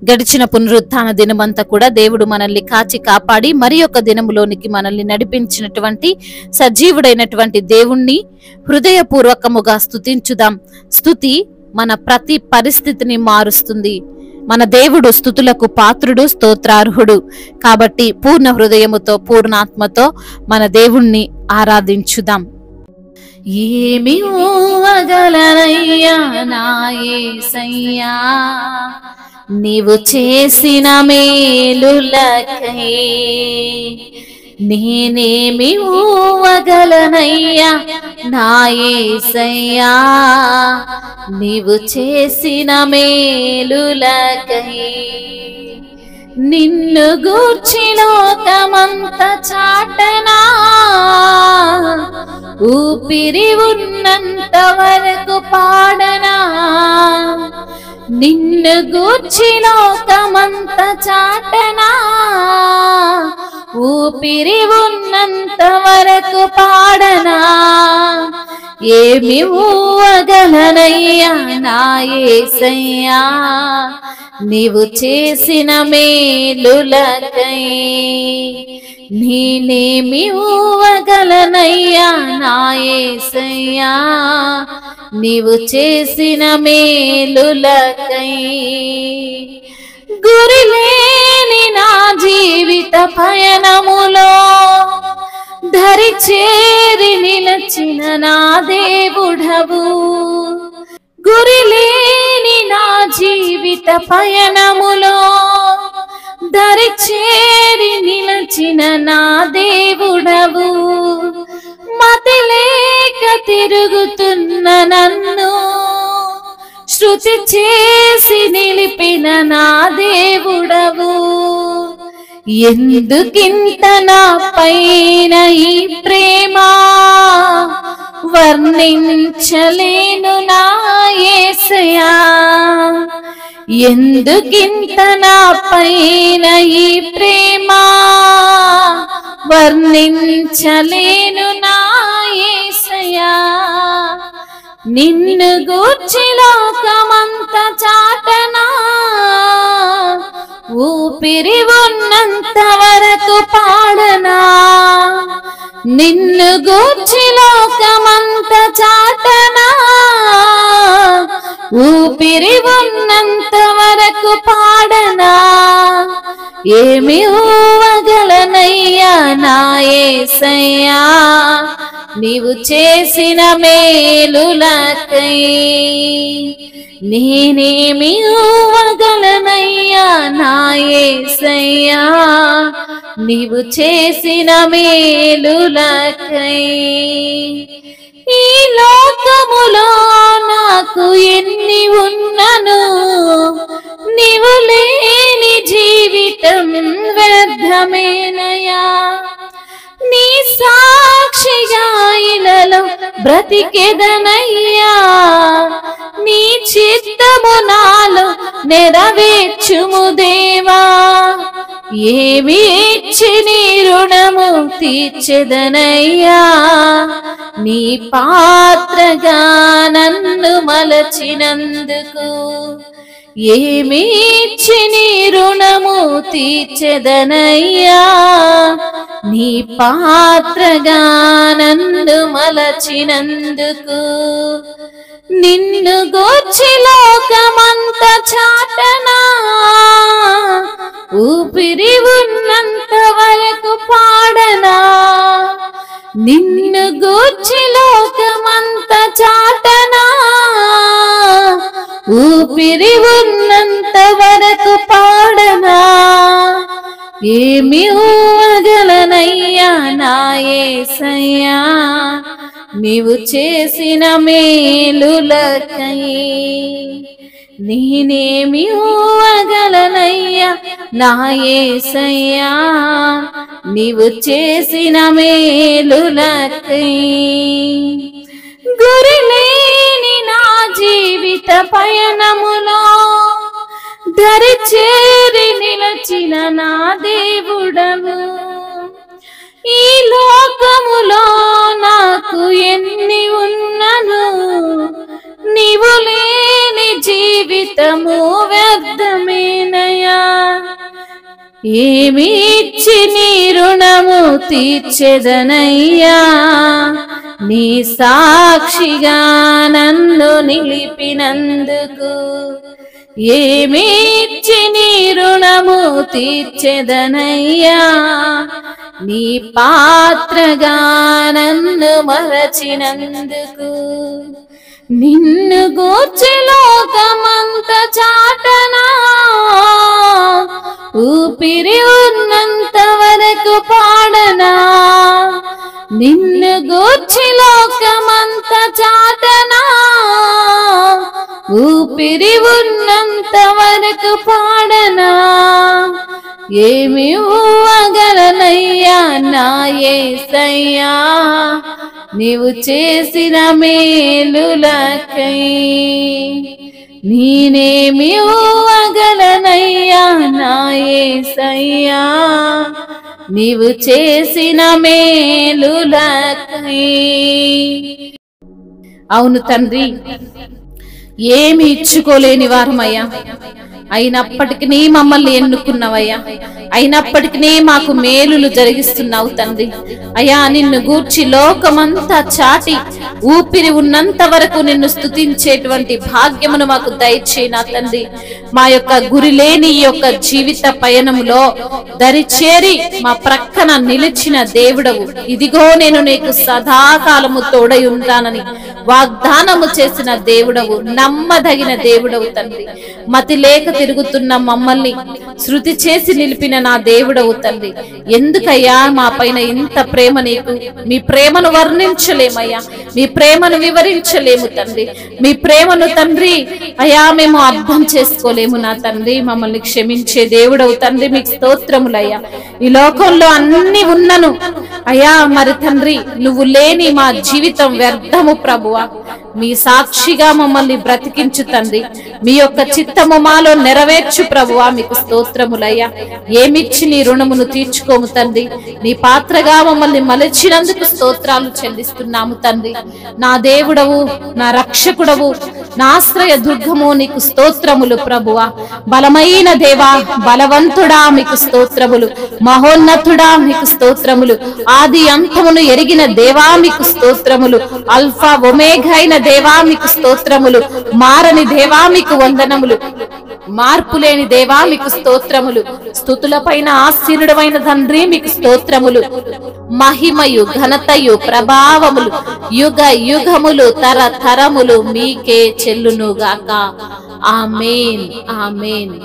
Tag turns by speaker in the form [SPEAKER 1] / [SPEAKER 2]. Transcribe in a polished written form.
[SPEAKER 1] గడిచిన పునరుత్థాన దినమంతా కూడా దేవుడు మనల్ని కాచి కాపాడి మరి ఒక దినములోనికి మనల్ని నడిపించినటువంటి సజీవుడైనటువంటి దేవుణ్ణి హృదయపూర్వకముగా స్తుతించుదాం. స్తుతి మన ప్రతి పరిస్థితిని మారుస్తుంది. మన దేవుడు స్తుతులకు పాత్రుడు, స్తోత్రార్హుడు. కాబట్టి పూర్ణ హృదయముతో పూర్ణాత్మతో మన దేవుణ్ణి ఆరాధించుదాం. ఏమి ఊవగలనయ్యా నా యేసయ్యా, నీవు చేసిన మేలులకై. నేనేమి ఊవగలనయ్యా నా యేసయ్యా, నీవు చేసిన మేలులకై. నిన్ను గూర్చి లోకమంత చాటనా, ఊపిరి ఉన్నంత వరకు పాడనా. నిన్ను గూర్చి లోకమంత చాటనా, ఊపిరి ఉన్నంత వరకు పాడనా. ఏమి ఊవగలనయ్యా నా యేసయ్యా, నీవు చేసిన మేలులకై. నేనేమి ఊవగలనయ్యా నా యేసయ్యా, నీవు చేసిన మేలులకై. గురిలేని నా జీవిత పయనములో ధరి చేరి నిలచిన నా దేవుడవు. గురిలేని నా జీవిత పయనములో ధరి చేరి నిలచిన నా దేవుడవు. మతి లేక తిరుగుతున్న నన్ను శృతి చేసి నిలిపిన నా దేవుడవు. ఎందుకింత నా పైన ఈ ప్రేమ, వర్ణించలేను నా యేసయ్యా. ఎందుకింత నా పైన ఈ ప్రేమ, వర్ణించలేను నా యేసయ్యా. నిన్ను గూర్చి లోకమంత చాటనా, ఊపిరి ఉన్నంత వరకు పాడనా. నిన్ను గూర్చి లోకమంత చాటనా, ఊపిరి ఉన్నంత వరకు పాడనా. ఏమి ఊవగలనయ్యా నా యేసయ్యా, నీవు చేసిన మేలులకై. నేనేమి ఊవగలనయ్యా నా యేసయ్యా, నీవు చేసిన మేలులకై. ఈ లోకములో నాకు ఎన్ని ఉన్నను, నీవు లేని జీవితం వ్యర్థమేనయ్యా. నీ సాక్షిగా ఇలలో బ్రతికెదనయ్యా, నీ చిత్తము నాలో నెరవేర్చుము దేవా. ఏమి ఇచ్చి నీ రుణము తీర్చెదనయ్యా, నీ పాత్రగా నన్ను మలచినందుకు. ఏమి ఇచ్చి నీ రుణము తీర్చెదనయ్యా, నీ పాత్రగా నన్ను మలచినందుకు. నిన్ను గూర్చి లోకమంత చాటనా, ఊపిరి ఉన్నంత వరకు పాడనా. నిన్ను గూర్చి లోకమంత చాటనా, ఊపిరి ఉన్నంత వరకు పాడనా. ఏమి ఊవగలనయ్యా నా యేసయ్యా, నీవు చేసిన మేలులకై. నేనేమి ఊవగలనయ్యా నా యేసయ్యా, నీవు చేసిన మేలులకై. గురిలేని నా జీవిత పయనములో ధరి చేరి నిలచిన నా దేవుడవు. ఈ లోకములో నాకు ఎన్ని ఉన్నను, నీవు లేని జీవితము వ్యర్థమేనయ్యా. ఏమి ఇచ్చి నీ రుణము తీర్చెదనయ్యా, నీ సాక్షిగా నన్ను నిలిపినందుకు. ఏమి ఇచ్చి నీ రుణము తీర్చెదనయ్యా, నీ పాత్రగా నన్ను మరచినందుకు. నిన్ను గూర్చి లోకమంత చాటనా, ఊపిరి ఉన్నంత వరకు పాడనా. నిన్ను గూర్చి లోకమంత చాటనా, ఊపిరి ఉన్నంత వరకు పాడనా. ఏమి ఊగలనయ్యా నా యేసయ్యా, నీవు చేసిన మేలులకై. నేనేమి ఊగలనయ్యా నా యేసయ్యా, నీవు చేసిన మేలులకై. అవును తండ్రి, ఏమి ఇచ్చుకోలేని వారమయ్యా, అయినప్పటికీ మమ్మల్ని ఎన్నుకున్నావయ్యా. అయినప్పటికీ మాకు మేలులు జరిగిస్తున్నావు తండ్రి. అయ్యా, నిన్ను గూర్చి లోకమంతా చాటి ఊపిరి ఉన్నంత వరకు నిన్ను స్తుతించేటువంటి భాగ్యమును మాకు దయచేయి నా తండ్రి. మా యొక్క గురి లేని ఈ యొక్క జీవిత పయనములో దరిచేరి మా ప్రక్కన నిలిచిన దేవుడవు. ఇదిగో నేను నీకు సదాకాలము తోడై ఉంటానని వాగ్దానము చేసిన దేవుడవు, నమ్మదగిన దేవుడవు తండ్రి. మతి లేక తిరుగుతున్న మమ్మల్ని శృతి చేసి నిలిపిన నా దేవుడవు తండ్రి. ఎందుకయ్యా మా పైన ఇంత ప్రేమ నీకు? మీ ప్రేమను వర్ణించలేమయ్యా, మీ ప్రేమను వివరించలేము తండ్రి. మీ ప్రేమను తండ్రి అయ్యా మేము అర్థం చేసుకోలేము నా తండ్రి. మమ్మల్ని క్షమించే దేవుడవు తండ్రి, మీకు స్తోత్రములయ్యా. ఈ లోకంలో అన్ని ఉన్నను అయ్యా, మరి తండ్రి నువ్వు లేని మా జీవితం వ్యర్థము ప్రభువా. మీ సాక్షిగా మమ్మల్ని బ్రతికించు తండ్రి. మీ యొక్క చిత్తము మాలో నెరవేర్చు ప్రభువా. మీకు స్తోత్రములయ్యా. ఏమిచ్చి నీ రుణమును తీర్చుకోము తండ్రి. నీ పాత్రగా మమ్మల్ని మలచినందుకు స్తోత్రాలు చెల్లిస్తున్నాము తండ్రి. నా దేవుడవు, నా రక్షకుడవు, నా ఆశ్రయ దుర్గము, నీకు స్తోత్రములు ప్రభువా. బలమైన దేవా, బలవంతుడా, మీకు స్తోత్రములు. మహోన్నతుడా, మీకు స్తోత్రములు. ఆది అంతమును ఎరిగిన దేవా, మీకు స్తోత్రములు. అల్ఫా ఒమేగా అయిన దేవా, మీకు స్తోత్రములు. మారని దేవా, మీకు వందనములు. మార్పులేని దేవా, మీకు స్తోత్రములు. స్తుతుల పైన ఆశీనుడమైన తండ్రి, మీకు స్తోత్రములు. మహిమయు ఘనతయు ప్రభావములు యుగ యుగములు తరతరములు మీకే చెల్లునుగాక. ఆమేన్, ఆమేన్.